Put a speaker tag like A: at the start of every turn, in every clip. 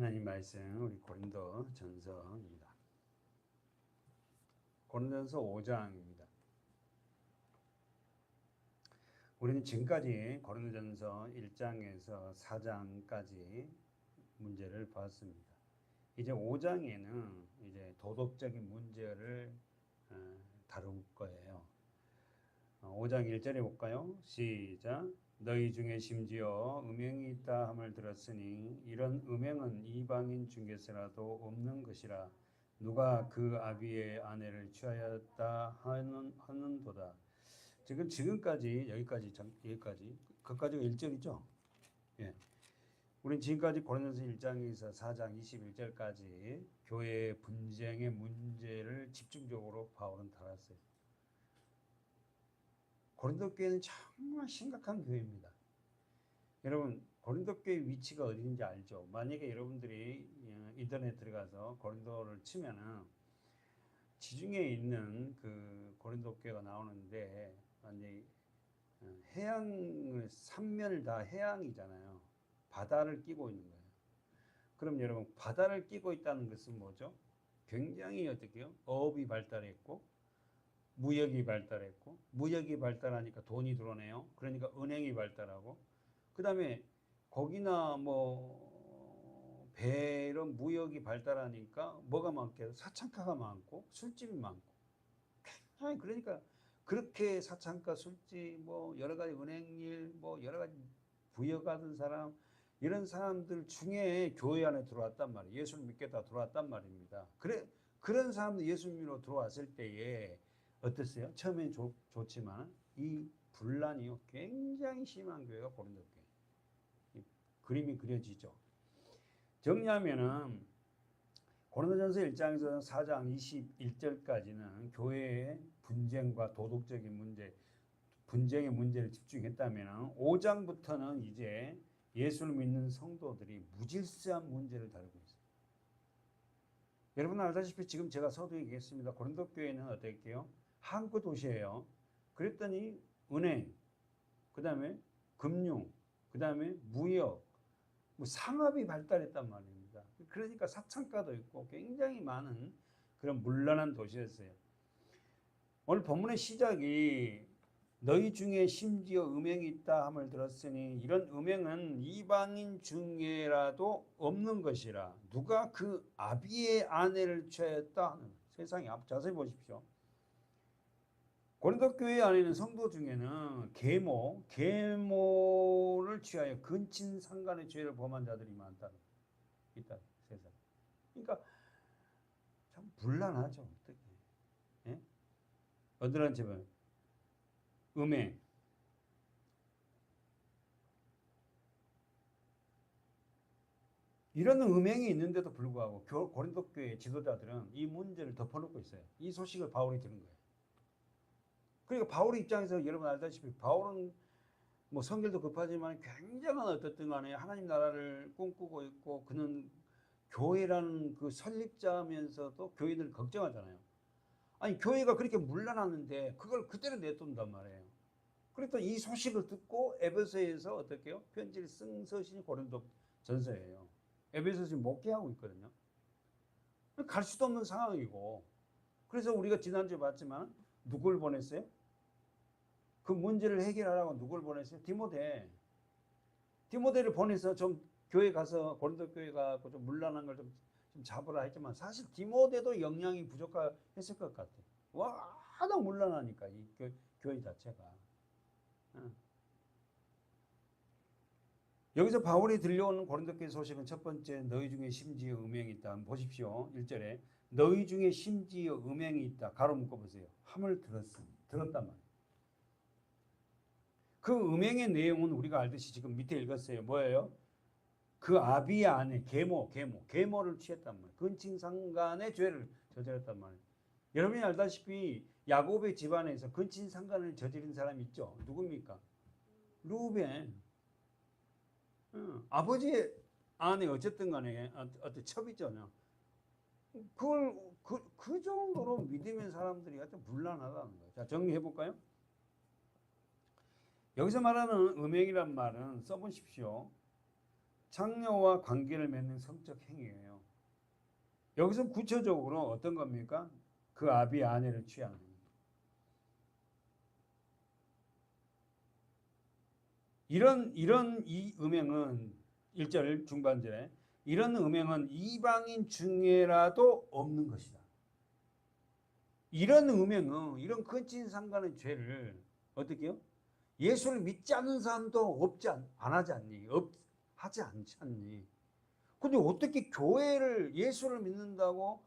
A: 하나님 말씀 우리 고린도 전서입니다. 고린도전서 5장입니다. 우리는 지금까지 고린도전서 1장에서 4장까지 문제를 봤습니다. 이제 5장에는 이제 도덕적인 문제를 다룰 거예요. 5장 1절에 볼까요? 시작. 너희 중에 심지어 음행이 있다 함을 들었으니 이런 음행은 이방인 중에서라도 없는 것이라 누가 그 아비의 아내를 취하였다 하는도다. 지금까지 여기까지 그까지가 1절이죠. 예. 우린 지금까지 고린도전서 1장에서 4장 21절까지 교회의 분쟁의 문제를 집중적으로 바울은 다뤘어요. 고린도 교회는 정말 심각한 교회입니다. 여러분 고린도 교회 위치가 어디인지 알죠? 만약에 여러분들이 인터넷 들어가서 고린도를 치면은 지중해에 있는 그 고린도 교회가 나오는데 완전히 해양을 3면을 다 해양이잖아요. 바다를 끼고 있는 거예요. 그럼 여러분 바다를 끼고 있다는 것은 뭐죠? 굉장히 어떻게요? 어업이 발달했고 무역이 발달했고 무역이 발달하니까 돈이 들어오네요. 그러니까 은행이 발달하고 그 다음에 거기나 뭐 배 이런 무역이 발달하니까 뭐가 많겠어요? 사창가가 많고 술집이 많고 그러니까 그렇게 사창가 술집 뭐 여러 가지 은행일 뭐 여러 가지 부여가던 사람 이런 사람들 중에 교회 안에 들어왔단 말이에요. 예수를 믿겠다 들어왔단 말입니다. 그런 사람들 예수 믿으러 들어왔을 때에 어땠어요? 처음엔 좋지만 이 분란이요 굉장히 심한 교회가 고린도 교회. 그림이 그려지죠. 정리하면은 고린도전서 1장에서 4장 21절까지는 교회의 분쟁과 도덕적인 문제, 분쟁의 문제를 집중했다면 5장부터는 이제 예수를 믿는 성도들이 무질서한 문제를 다루고 있어요. 여러분 알다시피 지금 제가 서두 얘기했습니다. 고린도 교회는 어떻게요? 항구 도시예요. 그랬더니 은행, 그 다음에 금융, 그 다음에 무역, 뭐 상업이 발달했단 말입니다. 그러니까 사창가도 있고 굉장히 많은 그런 문란한 도시였어요. 오늘 본문의 시작이 너희 중에 심지어 음행이 있다 함을 들었으니 이런 음행은 이방인 중에라도 없는 것이라 누가 그 아비의 아내를 취하였다 하는 세상에 자세히 보십시오. 고린도 교회 안에 있는 성도 중에는 계모를 취하여 근친상간의 죄를 범한 자들이 있다 세상. 그러니까 참 불란하죠. 어떻게? 예? 어떤 집은 음행, 이런 음행이 있는데도 불구하고 고린도 교회 지도자들은 이 문제를 덮어놓고 있어요. 이 소식을 바울이 들은 거예요. 그러니까 바울의 입장에서 여러분 알다시피 바울은 뭐 성결도 급하지만 굉장한 어떻든 간에 하나님 나라를 꿈꾸고 있고 그는 교회라는 그 설립자면서도 교인을 걱정하잖아요. 아니 교회가 그렇게 물러났는데 그걸 그대로 내둔단 말이에요. 그래서 이 소식을 듣고 에베소에서 어떻게 해요? 편지를 쓴 서신이 고린도 전서예요. 에베소에서 지금 목회하고 있거든요. 갈 수도 없는 상황이고 그래서 우리가 지난주에 봤지만 누굴 보냈어요? 그 문제를 해결하라고 누굴 보냈어요? 디모데를 보내서 좀 교회 가서 고린도 교회 가고 좀 문란한 걸 좀 잡으라 했지만 사실 디모데도 영향이 부족했을 것 같아요. 워낙 문란하니까 이 교회 자체가. 여기서 바울이 들려오는 고린도 교회 소식은 첫 번째 너희 중에 심지어 음행이 있다. 보십시오. 1절에 너희 중에 심지어 음행이 있다. 가로 묶어보세요. 함을 들었단 말이에요. 그 음행의 내용은 우리가 알듯이 지금 밑에 읽었어요. 뭐예요? 그 아비의 아내 계모를 취했단 말이에요. 근친상간의 죄를 저질렀단 말이에요. 여러분이 알다시피 야곱의 집안에서 근친상간을 저지른 사람이 있죠. 누굽니까? 루벤. 아버지의 아내 어쨌든 간에 어떤 첩이죠. 그걸 그 정도로 믿으면 사람들이 하여튼 불란하다는 거예요. 자, 정리해 볼까요? 여기서 말하는 음행이란 말은 써보십시오. 창녀와 관계를 맺는 성적 행위예요. 여기서 구체적으로 어떤 겁니까? 그 아비의 아내를 취하는. 이런 이 음행은 1절 중반절에 이런 음행은 이방인 중에라도 없는 것이다. 이런 음행은 이런 근친상간의 죄를 어떻게 해요? 예수를 믿지 않는 사람도 안 하지 않니? 하지 않지 않니? 근데 어떻게 교회를 예수를 믿는다고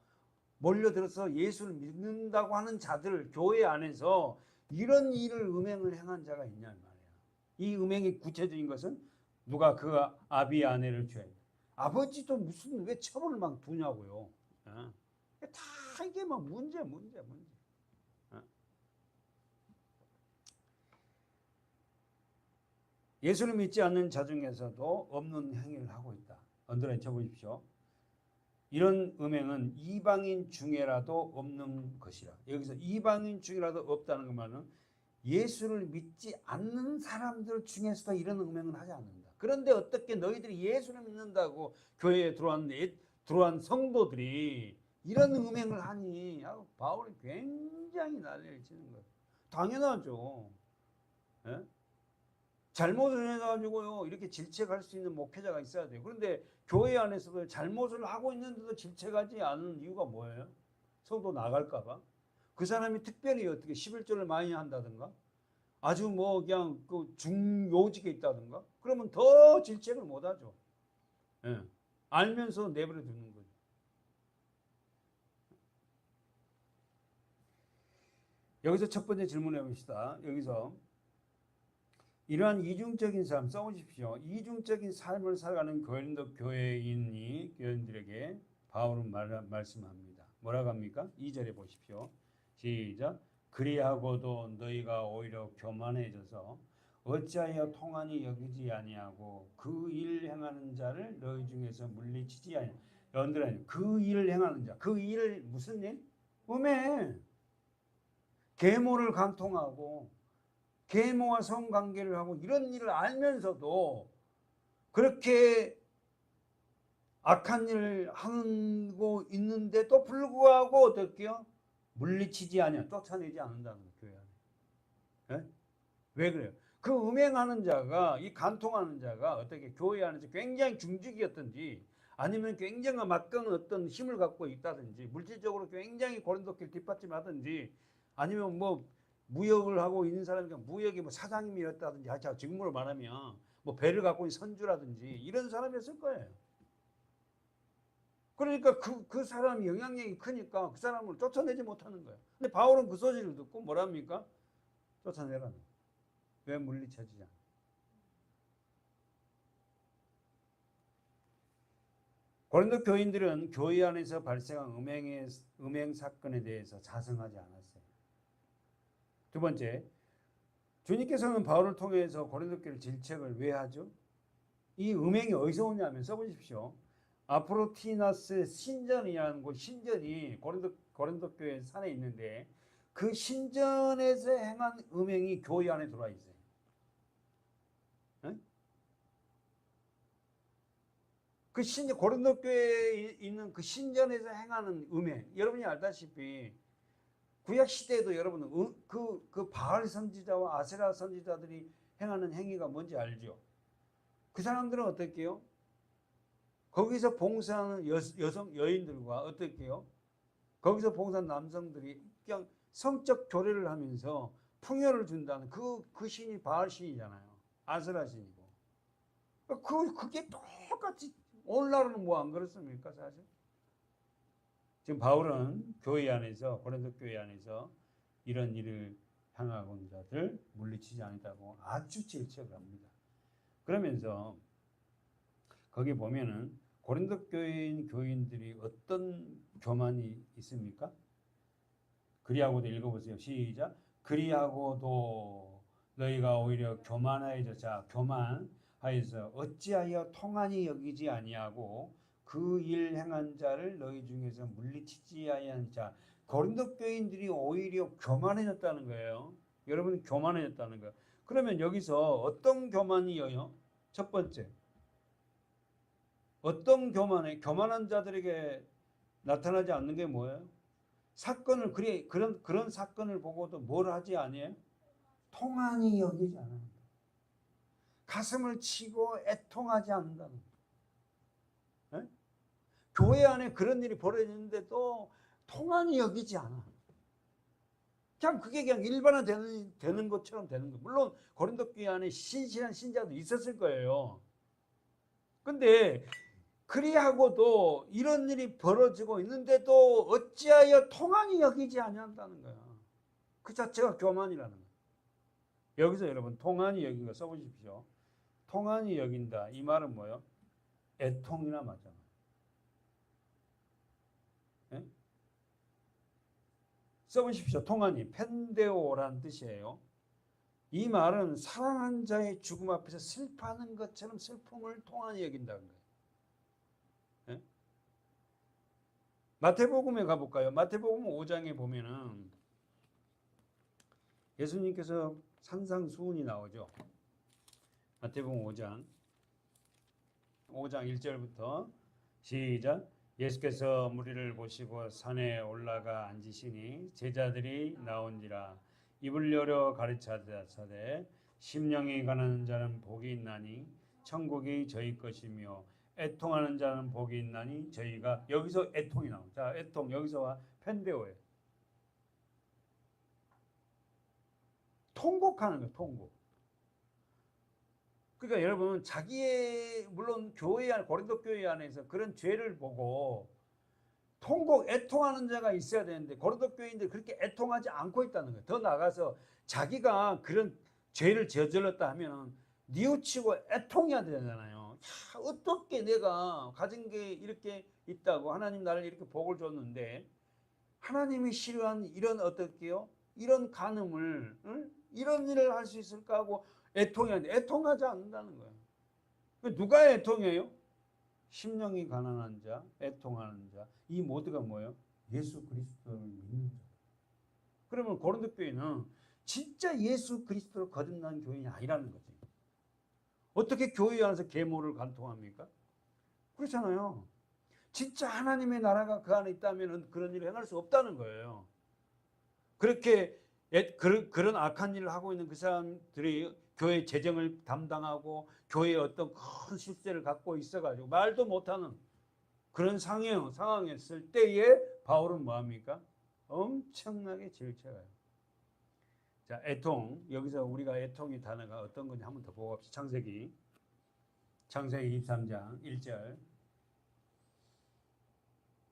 A: 몰려들어서 예수를 믿는다고 하는 자들 교회 안에서 이런 일을 음행을 행한 자가 있냐 말이야. 이 음행의 구체적인 것은 누가 그 아비의 아내를 취해. 아버지도 무슨 왜 처벌을 막 두냐고요. 다 이게 막 문제. 예수를 믿지 않는 자 중에서도 없는 행위를 하고 있다. 언더라인 쳐보십시오. 이런 음행은 이방인 중에라도 없는 것이라. 여기서 이방인 중에라도 없다는 것만은 예수를 믿지 않는 사람들 중에서도 이런 음행은 하지 않는다. 그런데 어떻게 너희들이 예수를 믿는다고 교회에 들어온 성도들이 이런 음행을 하니? 바울이 굉장히 난리를 치는 거예요. 당연하죠. 예? 잘못을 해가지고요 이렇게 질책할 수 있는 목회자가 있어야 돼요. 그런데 교회 안에서도 잘못을 하고 있는데도 질책하지 않는 이유가 뭐예요? 성도 나갈까봐. 그 사람이 특별히 어떻게 11조를 많이 한다든가 아주 뭐 그냥 그 중요직에 있다든가 그러면 더 질책을 못하죠. 예. 알면서 내버려 두는 거죠. 여기서 첫 번째 질문해 봅시다. 여기서 이러한 이중적인 삶 써보십시오. 이중적인 삶을 살아가는 고린도 교인들에게 바울은 말씀합니다. 뭐라고 합니까? 2절에 보십시오. 시작. 그리하고도 너희가 오히려 교만해져서 어찌하여 통하니 여기지 아니하고 그 일 행하는 자를 너희 중에서 물리치지 아니하고. 여러분들은 그 일을 행하는 자, 그 일을 무슨 일? 음해. 계모를 간통하고 계모와 성관계를 하고 이런 일을 알면서도 그렇게 악한 일을 하고 있는데도 불구하고 어떻게요? 물리치지 아니야. 쫓아내지 않는다는 거예요. 교회 안에. 네? 왜 그래요? 그 음행하는 자가 이 간통하는 자가 어떻게 교회 안에서 굉장히 중직이었든지 아니면 굉장히 막강한 어떤 힘을 갖고 있다든지 물질적으로 굉장히 고린도교를 뒷받침하든지 아니면 뭐 무역을 하고 있는 사람이니까 무역의 뭐 사장님이었다든지 지금으로 말하면 뭐 배를 갖고 있는 선주라든지 이런 사람이었을 거예요. 그러니까 그 사람이 영향력이 크니까 그 사람을 쫓아내지 못하는 거예요. 근데 바울은 그 소식을 듣고 뭐랍니까? 쫓아내라는 거예요. 왜 물리쳐지지 않아? 고린도 교인들은 교회 안에서 발생한 음행 사건에 대해서 자성하지 않았어요. 두 번째, 주님께서는 바울을 통해서 고린도 교회를 질책을 왜 하죠? 이 음행이 어디서 오냐면 써보십시오. 아프로티나스 신전이라는 곳, 신전이 고린도 교회 산에 있는데 그 신전에서 행한 음행이 교회 안에 들어와 있어요. 응? 그 고린도 교회에 있는 그 신전에서 행하는 음행, 여러분이 알다시피 구약 시대에도 여러분은 그 바알 선지자와 아세라 선지자들이 행하는 행위가 뭔지 알죠? 그 사람들은 어떻게 해요? 거기서 봉사하는 여인들과 어떻게 해요? 거기서 봉사한 남성들이 그냥 성적 교례를 하면서 풍요를 준다는 그 신이 바알 신이잖아요. 아세라 신이고. 그게 똑같이 오늘날은 뭐 안 그렇습니까, 사실? 지금 바울은 교회 안에서 고린도 교회 안에서 이런 일을 향하고 있는 자들 물리치지 않는다고 아주 질책을 합니다. 그러면서 거기 보면은 고린도 교인들이 어떤 교만이 있습니까? 그리하고도 읽어보세요. 시작. 그리하고도 너희가 오히려 교만하여져. 교만하여서 어찌하여 통하니 여기지 아니하고 그 일 행한 자를 너희 중에서 물리치지 아니한 자. 고린도 교인들이 오히려 교만해졌다는 거예요. 여러분 교만해졌다는 거예요. 그러면 여기서 어떤 교만이에요? 첫 번째 어떤 교만한 자들에게 나타나지 않는 게 뭐예요? 사건을 그런 사건을 보고도 뭘 하지 아니에요? 통한이 여기지 않아요. 가슴을 치고 애통하지 않는다는 거예요. 교회 안에 그런 일이 벌어지는데도 통한이 여기지 않아. 그냥 그게 그냥 일반화되는 것처럼 되는 거예요. 물론 고린도 교회 안에 신실한 신자도 있었을 거예요. 근데 그리하고도 이런 일이 벌어지고 있는데도 어찌하여 통한이 여기지 아니한다는 거야. 그 자체가 교만이라는 거야. 여기서 여러분 통한이 여긴 거 써보십시오. 통한이 여긴다. 이 말은 뭐예요? 애통이나 맞잖아요. 예? 써보십시오. 통한이 펜데오란 뜻이에요. 이 말은 사랑한 자의 죽음 앞에서 슬퍼하는 것처럼 슬픔을 통한이 여긴다는 거예요. 예? 마태복음에 가볼까요? 마태복음 5장에 보면은 예수님께서 산상수훈이 나오죠. 마태복음 5장 1절부터 시작. 예수께서 무리를 보시고 산에 올라가 앉으시니 제자들이 나온지라. 입을 열어 가르치사되 심령이 가난한 자는 복이 있나니 천국이 저희 것이며 애통하는 자는 복이 있나니 저희가. 여기서 애통이 나옵니다. 자, 애통 여기서와 펜데오예요. 통곡하는 거예요. 통곡. 그러니까 여러분 자기의 물론 교회 안 고린도 교회 안에서 그런 죄를 보고 통곡 애통하는 자가 있어야 되는데 고린도 교인들이 그렇게 애통하지 않고 있다는 거예요. 더 나아가서 자기가 그런 죄를 저질렀다 하면 뉘우치고 애통해야 되잖아요. 야, 어떻게 내가 가진 게 이렇게 있다고 하나님 나를 이렇게 복을 줬는데 하나님이 싫어하는 이런 어떻게요? 이런 간음을 이런 일을 할 수 있을까 하고 애통하지 않는다는 거예요. 누가 애통해요? 심령이 가난한 자, 애통하는 자, 이 모두가 뭐예요? 예수 그리스도를 믿는 자. 그러면 고린도 교회는 진짜 예수 그리스도를 거듭난 교인이 아니라는 거지. 어떻게 교회 안에서 계모를 간통합니까? 그렇잖아요. 진짜 하나님의 나라가 그 안에 있다면 그런 일을 행할 수 없다는 거예요. 그렇게 그런 악한 일을 하고 있는 그 사람들이 교회 재정을 담당하고 교회에 어떤 큰 실세를 갖고 있어가지고 말도 못하는 그런 상황에 있을 때에 바울은 뭐합니까? 엄청나게 질책해요. 자, 애통. 여기서 우리가 애통의 단어가 어떤 건지 한번 더 보고 갑시다. 창세기 23장 1절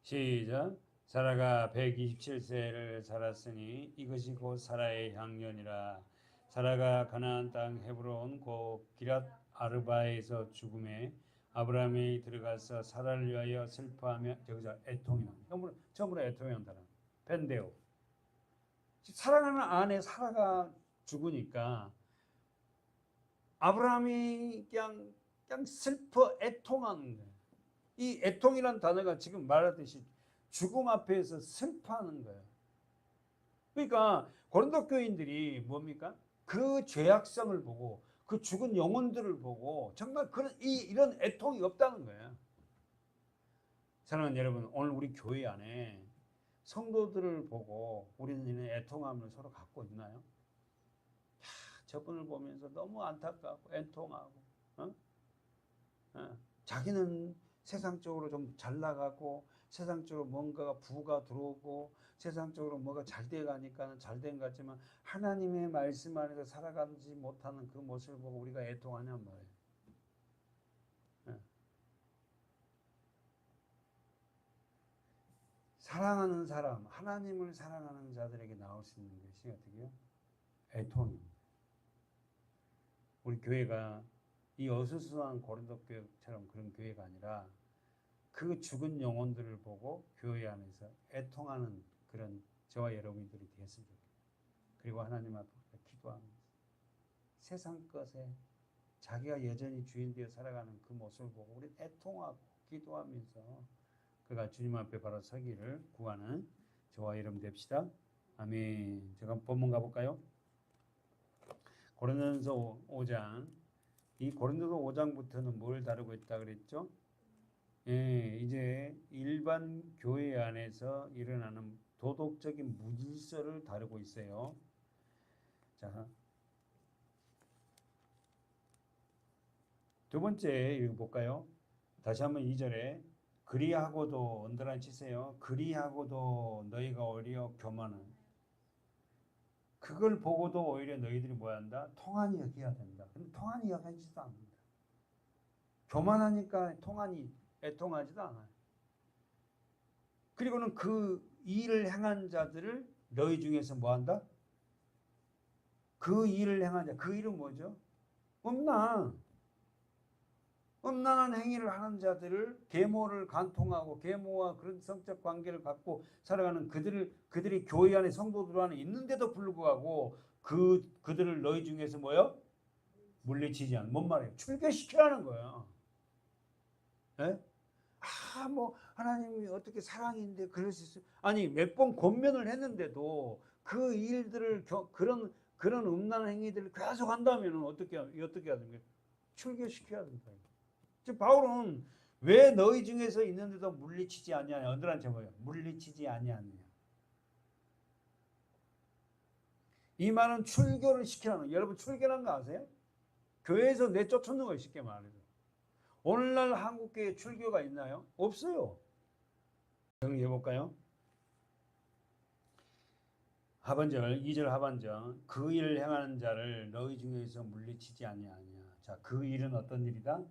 A: 시작. 사라가 127세를 살았으니 이것이 곧 사라의 향년이라. 사라가 가나안 땅 헤브론 곧 기랏 아르바에서 죽음에 아브라함이 들어가서 사라를 위하여 슬퍼하며. 여기서 애통이 나옵니다. 처음으로 애통이 온다는 펜데오. 사랑하는 아내 사라가 죽으니까 아브라함이 그냥 슬퍼 애통하는 거예요. 이 애통이란 단어가 지금 말하듯이 죽음 앞에서 슬퍼하는 거예요. 그러니까 고린도 교인들이 뭡니까? 그 죄악성을 보고 그 죽은 영혼들을 보고 정말 이런 애통이 없다는 거예요. 사랑하는 여러분, 오늘 우리 교회 안에 성도들을 보고 우리는 이런 애통함을 서로 갖고 있나요? 저분을 보면서 너무 안타깝고 애통하고 자기는 세상적으로 좀 잘 나가고 세상적으로 뭔가가 부가 들어오고 세상적으로 뭐가 잘 돼가니까 잘 된 것 같지만 하나님의 말씀 안에서 살아가지 못하는 그 모습을 보고 우리가 애통하냔 말이에요. 사랑하는 사람, 하나님을 사랑하는 자들에게 나올 수 있는 것이 어떻게요? 애통입니다. 우리 교회가 이 어수선한 고린도 교회처럼 그런 교회가 아니라 그 죽은 영혼들을 보고 교회 안에서 애통하는 그런 저와 여러분들이 되었으면 좋겠습니다. 그리고 하나님 앞에 기도하면서 세상 것에 자기가 여전히 주인 되어 살아가는 그 모습을 보고 우리 애통하고 기도하면서 그가 주님 앞에 바로 서기를 구하는 저와 여러분 됩시다. 아멘. 제가 본문 가볼까요? 고린도서 5장. 이 고린도서 5장부터는 뭘 다루고 있다 그랬죠? 예, 이제 일반 교회 안에서 일어나는 도덕적인 무질서를 다루고 있어요. 자, 두 번째 읽어볼까요? 다시 한번 2절에 그리하고도 언더라인 치세요. 그리하고도 너희가 오히려 교만은 그걸 보고도 오히려 너희들이 뭐 한다? 통한이 여겨야 된다. 근데 통한이 여겨지도 않는다. 교만하니까 통한이 애통하지도 않아요. 그리고는 그 일을 행한 자들을 너희 중에서 뭐 한다? 그 일을 행한 자, 그 일은 뭐죠? 음란한 행위를 하는 자들을 계모를 간통하고 계모와 그런 성적 관계를 갖고 살아가는 그들이 교회 안에 성도들 안에 있는데도 불구하고 그들을 너희 중에서 뭐요? 물리치지 않는 뭔 말이에요? 출교시키라는 거예요. 예? 뭐 하나님이 어떻게 사랑인데 그럴 수 있어요? 아니 몇 번 권면을 했는데도 그 일들을 그런 음란 행위들을 계속 한다면 어떻게 해야 됩니까? 출교시켜야 된다. 즉 바울은 왜 너희 중에서 있는데도 물리치지 아니하냐? 언들한테 뭐예요? 물리치지 아니하느냐? 이 말은 출교를 시키라는 거예요. 여러분 출교란 거 아세요? 교회에서 내쫓는 거예요. 쉽게 말해서. 오늘날 한국교회 출교가 있나요? 없어요. 정리해 볼까요? 하반절 2절 하반절 그 일을 행하는 자를 너희 중에서 물리치지 아니하냐. 자, 그 일은 어떤 일이다?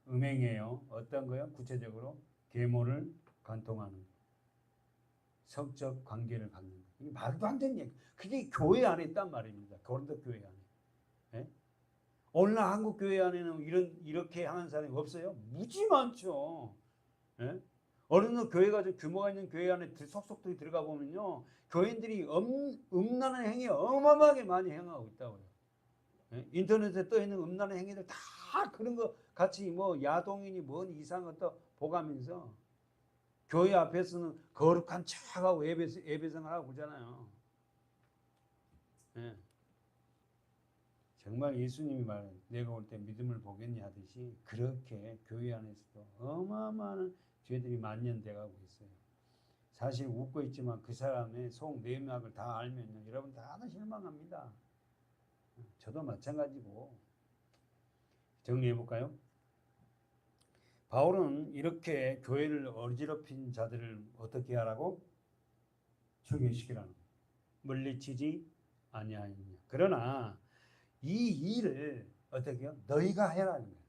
A: 음행이에요. 어떤 거요? 구체적으로 계모를 간통하는 성적 관계를 갖는 거. 이게 말도 안 되는 얘기. 그게 교회 안에 있단 말입니다. 고린도 교회 안에. 예? 오늘날 한국 교회 안에는 이렇게 하는 사람이 없어요? 무지 많죠. 예? 어느 교회가 좀 규모가 있는 교회 안에 속속들이 들어가 보면요, 교인들이 음란한 행위 어마어마하게 많이 행하고 있다고요. 예? 인터넷에 떠 있는 음란한 행위들 다 그런 거 같이 뭐 야동이니 뭔 이상한 거 보가면서 교회 앞에서는 거룩한 척하고 예배생활 하고 그러잖아요. 예. 정말 예수님이 말한 내가 올 때 믿음을 보겠니 하듯이 그렇게 교회 안에서도 어마어마한 죄들이 만연돼 가고 있어요. 사실 웃고 있지만 그 사람의 속 내막을 다 알면요, 여러분 다들 실망합니다. 저도 마찬가지고. 정리해 볼까요? 바울은 이렇게 교회를 어지럽힌 자들을 어떻게 하라고? 출교시키라는 거예요. 물리치지 아니하느냐. 그러나 이 일을 어떻게 해요? 너희가 해라는 거예요.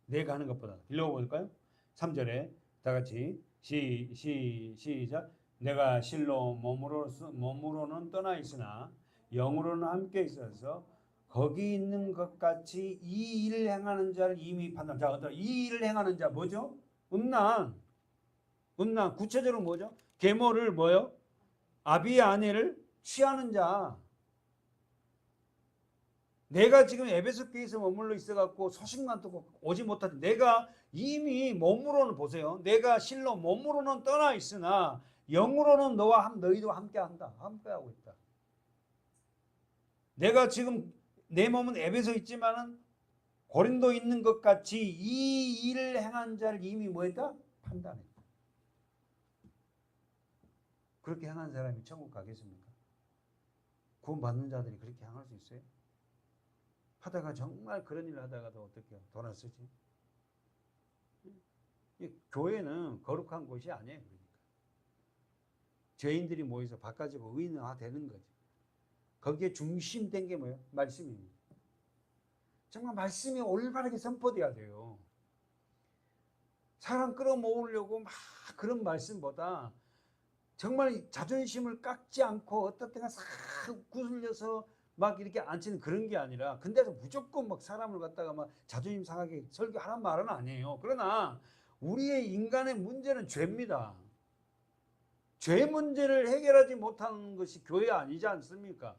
A: 내가 하는 것보다. 읽어볼까요? 3절에 다 같이 시작. 내가 실로 몸으로는 떠나 있으나 영으로는 함께 있어서 거기 있는 것 같이 이 일을 행하는 자를 이미 판단. 자, 이 일을 행하는 자 뭐죠? 음란. 구체적으로 뭐죠? 계모를 뭐요? 아비의 아내를 취하는 자. 내가 지금 에베소 교회에서 머물러 있어갖고 소식만 듣고 오지 못한 내가 이미 몸으로는 보세요. 내가 실로 몸으로는 떠나 있으나 영으로는 너희도 함께한다. 함께하고 있다. 내가 지금 내 몸은 에베소 있지만은 고린도 있는 것 같이 이 일을 행한 자를 이미 뭐했다? 판단했다. 그렇게 행한 사람이 천국 가겠습니까? 구원받는 자들이 그렇게 행할 수 있어요? 하다가 정말 그런 일을 하다가도 어떻게 돌아서지? 교회는 거룩한 곳이 아니에요. 그러니까. 죄인들이 모여서 바꿔지고 의인화 되는 거죠. 거기에 중심된 게 뭐예요? 말씀입니다. 정말 말씀이 올바르게 선포돼야 돼요. 사람 끌어모으려고 막 그런 말씀보다 정말 자존심을 깎지 않고 어떤 때가 싹 구슬려서 막 이렇게 앉히는 그런 게 아니라 근데도 무조건 막 사람을 갖다가 막 자존심 상하게 설교하란 말은 아니에요. 그러나 우리의 인간의 문제는 죄입니다. 죄 문제를 해결하지 못하는 것이 교회 아니지 않습니까?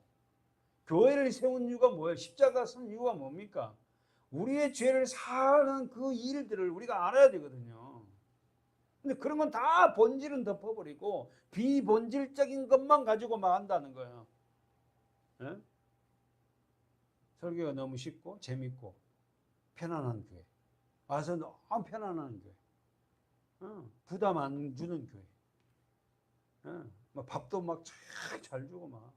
A: 교회를 세운 이유가 뭐예요? 십자가 쓴 이유가 뭡니까? 우리의 죄를 사는 그 일들을 우리가 알아야 되거든요. 근데 그런 건 다 본질은 덮어버리고 비본질적인 것만 가지고 막 한다는 거예요. 네? 설교가 너무 쉽고 재밌고 편안한 교회. 와서 너무 편안한 교회. 부담 안 주는 교회. 막 밥도 막 잘 주고 막.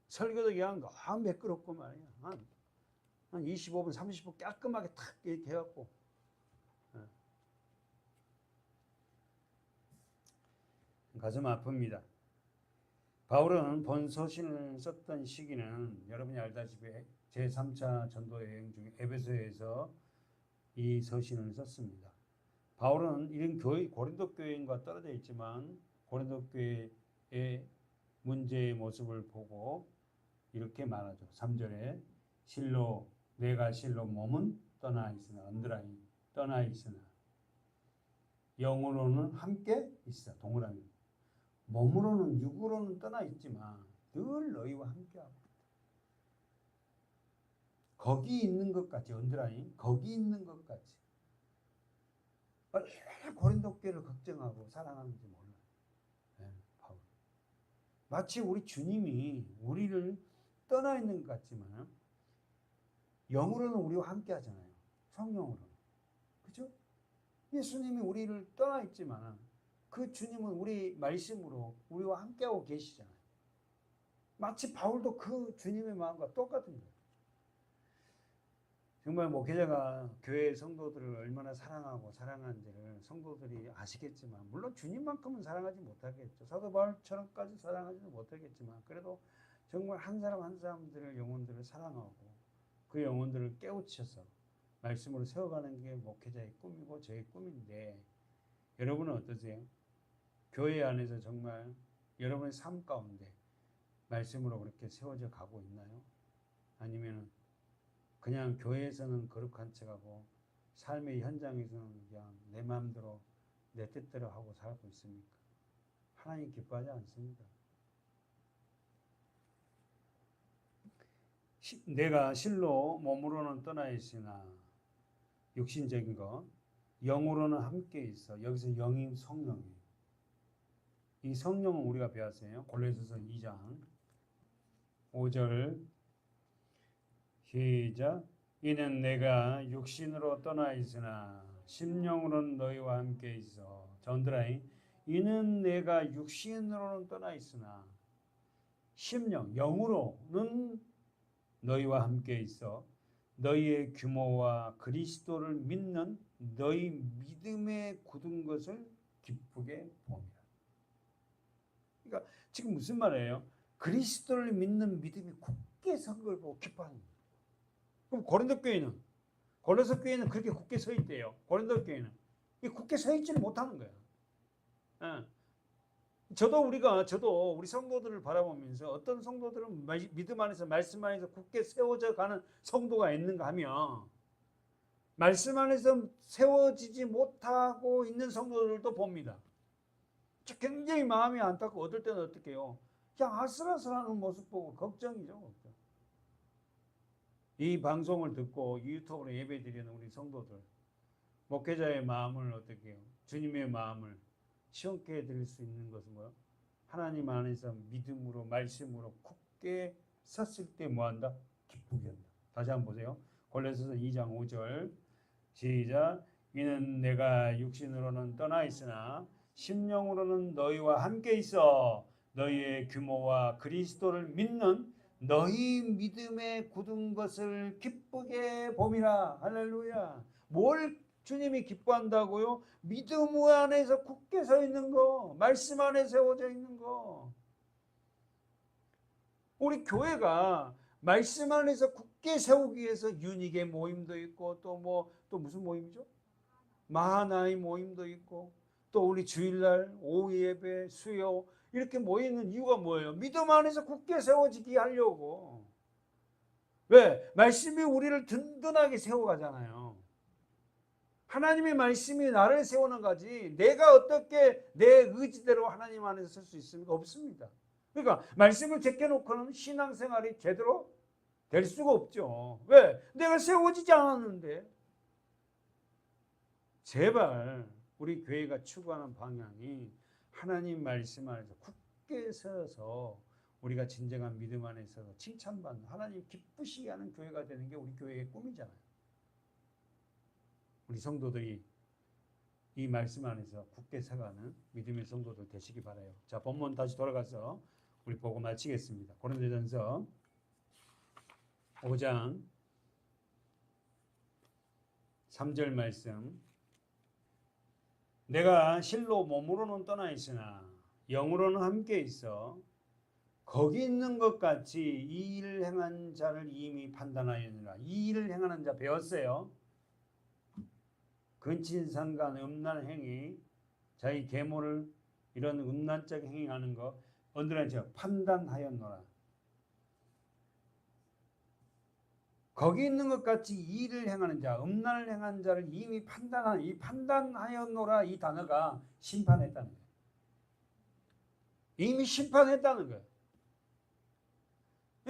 A: 설교도 그냥 너무 매끄럽고 말이야. 한 25분, 30분 깔끔하게 탁 이렇게 해갖고. 가슴 아픕니다. 바울은 본 서신을 썼던 시기는 여러분이 알다시피 제3차 전도 여행 중에 에베소에서 이 서신을 썼습니다. 바울은 이런 교회, 고린도 교회과 떨어져 있지만 고린도 교회의 문제의 모습을 보고 이렇게 말하죠. 3절에 실로 내가 실로 몸은 떠나 있으나 언드라이 떠나 있으나 영으로는 함께 있어. 동그라미. 몸으로는 육으로는 떠나 있지만 늘 너희와 함께하고 거기 있는 것 같이 언드라인 거기 있는 것 같이 얼마나 고린도 교회를 걱정하고 사랑하는지 몰라요. 네, 바울. 마치 우리 주님이 우리를 떠나 있는 것 같지만 영으로는 우리와 함께 하잖아요. 성령으로는. 그죠? 예수님이 우리를 떠나 있지만 그 주님은 우리 말씀으로 우리와 함께하고 계시잖아요. 마치 바울도 그 주님의 마음과 똑같은 거예요. 정말 목회자가 교회 성도들을 얼마나 사랑하고 사랑하는지를 성도들이 아시겠지만 물론 주님만큼은 사랑하지 못하겠죠. 사도 바울처럼까지 사랑하지는 못하겠지만 그래도 정말 한 사람 한 사람들의 영혼들을 사랑하고 그 영혼들을 깨우쳐서 말씀으로 세워가는 게 목회자의 꿈이고 저의 꿈인데 여러분은 어떠세요? 교회 안에서 정말 여러분의 삶 가운데 말씀으로 그렇게 세워져 가고 있나요? 아니면 그냥 교회에서는 거룩한 척하고 삶의 현장에서는 그냥 내 마음대로 내 뜻대로 하고 살고 있습니까? 하나님 기뻐하지 않습니다. 내가 실로 몸으로는 떠나 있으나 육신적인 것 영으로는 함께 있어. 여기서 영이 성령이에요. 이 성령은 우리가 배웠어요. 골로새서 2장 5절 시작. 이는 내가 육신으로 떠나 있으나 심령으로는 너희와 함께 있어. 전드라인 이는 내가 육신으로는 떠나 있으나 심령 영으로는 너희와 함께 있어. 너희의 규모와 그리스도를 믿는 너희 믿음에 굳은 것을 기쁘게 봄이라. 그러니까 지금 무슨 말이에요? 그리스도를 믿는 믿음이 굳게 선 걸 보고 기뻐하는 거예요. 그럼 고린도 교회는 골로새 교회는 그렇게 굳게 서 있대요. 고린도 교회는 이 굳게 서 있지는 못하는 거예요. 저도 우리 성도들을 바라보면서 어떤 성도들은 믿음 안에서 말씀 안에서 굳게 세워져 가는 성도가 있는가 하면 말씀 안에서 세워지지 못하고 있는 성도들도 봅니다. 굉장히 마음이 안타깝고 어떨 때는 어떻게 해요? 그냥 아슬아슬하는 모습 보고 걱정이죠. 걱정. 이 방송을 듣고 유튜브로 예배 드리는 우리 성도들 목회자의 마음을 어떻게 해요? 주님의 마음을 시원케 해드릴 수 있는 것은 뭐예요? 하나님 안에서 믿음으로 말씀으로 굳게 섰을 때 뭐한다? 기쁘게 한다. 다시 한번 보세요. 골로새서 2장 5절 시작. 이는 내가 육신으로는 떠나 있으나 심령으로는 너희와 함께 있어 너희의 규모와 그리스도를 믿는 너희 믿음에 굳은 것을 기쁘게 봄이라. 할렐루야. 뭘 주님이 기뻐한다고요? 믿음 안에서 굳게 서 있는 거, 말씀 안에 세워져 있는 거. 우리 교회가 말씀 안에서 굳게 세우기 위해서 유닉의 모임도 있고 또 무슨 모임이죠? 마하나이 모임도 있고 또 우리 주일날 오후 예배, 수요 이렇게 모이는 이유가 뭐예요? 믿음 안에서 굳게 세워지게 하려고. 왜? 말씀이 우리를 든든하게 세워가잖아요. 하나님의 말씀이 나를 세우는 거지 내가 어떻게 내 의지대로 하나님 안에서 설 수 있습니까? 없습니다. 그러니까 말씀을 제껴놓고는 신앙생활이 제대로 될 수가 없죠. 왜? 내가 세워지지 않았는데. 제발 우리 교회가 추구하는 방향이 하나님 말씀 안에서 굳게 서서 우리가 진정한 믿음 안에서 칭찬받는 하나님 기쁘시게 하는 교회가 되는 게 우리 교회의 꿈이잖아요. 우리 성도들이 이 말씀 안에서 굳게 서가는 믿음의 성도들 되시기 바라요. 자, 본문 다시 돌아가서 우리 보고 마치겠습니다. 고린도전서 5장 3절 말씀. 내가 실로 몸으로는 떠나 있으나 영으로는 함께 있어 거기 있는 것 같이 이 일을 행한 자를 이미 판단하였느라. 이 일을 행하는 자 배웠어요. 근친상간 음란 행위, 자기 계모를 이런 음란적 행위하는 거 언더라이저 판단하였노라. 거기 있는 것 같이 이 일을 행하는 자, 음란을 행한 자를 이미 이 판단하였노라 이 단어가 심판했다는 거예요. 이미 심판했다는 거예요.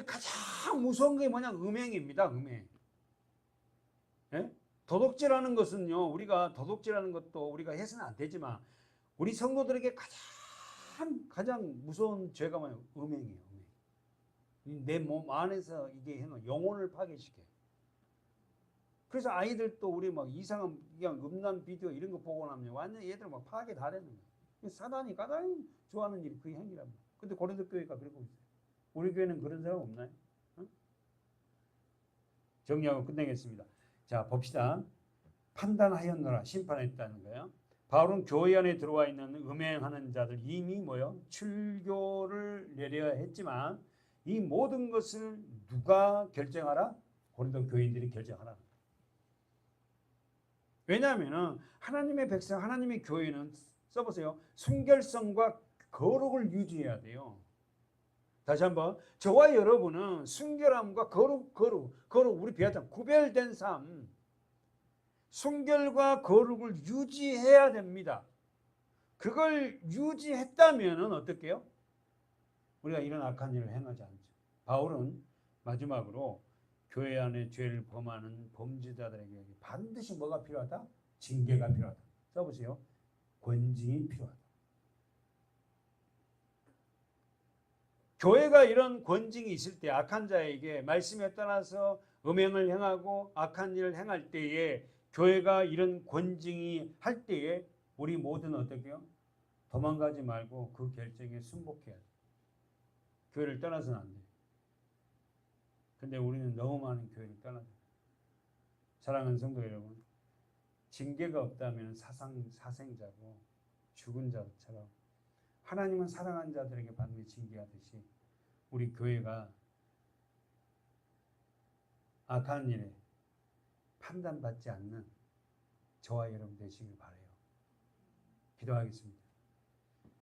A: 가장 무서운 게 뭐냐? 음행입니다. 음행. 예? 도둑질하는 것은요, 우리가 도둑질하는 것도 우리가 해서는 안 되지만 우리 성도들에게 가장 무서운 죄가 뭐냐? 음행이에요. 음행. 내 몸 안에서 이게 영혼을 파괴시켜요. 그래서 아이들도 우리 막 이상한 그냥 음란 비디오 이런 거 보고 나면 완전 얘들 막 파괴 다 되는 거예요. 사단이 가장 좋아하는 일이 그 행위랍니다. 근데 고린도 교회가 그러고 있어요. 우리 교회는 그런 사람 없나요? 어? 정리하고 끝내겠습니다. 자, 봅시다. 판단하였노라, 심판했다는 거예요. 바울은 교회 안에 들어와 있는 음행하는 자들 이미 뭐요? 출교를 내려야 했지만 이 모든 것을 누가 결정하라? 고린도 교인들이 결정하라. 왜냐하면 하나님의 백성, 하나님의 교회는 써보세요. 순결성과 거룩을 유지해야 돼요. 다시 한번, 저와 여러분은 순결함과 거룩 우리 비하장 구별된 삶, 순결과 거룩을 유지해야 됩니다. 그걸 유지했다면 어떨게요? 우리가 이런 악한 일을 행하지 않죠. 바울은 마지막으로 교회 안에 죄를 범하는 범죄자들에게 반드시 뭐가 필요하다? 징계가 필요하다. 써보세요. 권징이 필요하다. 교회가 이런 권징이 있을 때 악한 자에게 말씀에 따라서 음행을 행하고 악한 일을 행할 때에 교회가 이런 권징이 할 때에 우리 모두는 어떻게요? 도망가지 말고 그 결정에 순복해야 돼. 교회를 떠나서는 안 돼. 근데 우리는 너무 많은 교회를 떠나요. 사랑하는 성도 여러분, 징계가 없다면 사생자고 죽은 자처럼 하나님은 사랑한 자들에게 반드시 징계하듯이 우리 교회가 악한 일에 판단받지 않는 저와 여러분 되시길 바라요. 기도하겠습니다.